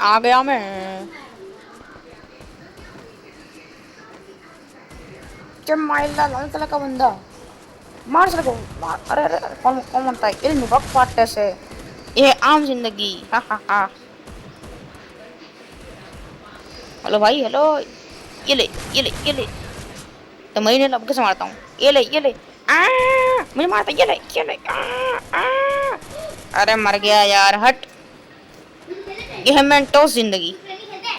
आ गया मैं। जब माइला लाल कलर का बंदा मार सको मार। अरे अरे अरे, कौन कौन बनता है इल्म वक्त पाटे से। ये आम जिंदगी हा हा हा। हेलो भाई हेलो। ये ले ये ले ये ले। तो मैं इन्हें लब कैसे मारता हूँ। ये ले ये ले। आ मुझे मारता ये ले ये ले आ। अरे मर गया यार हट। ये है मेंटोस जिंदगी।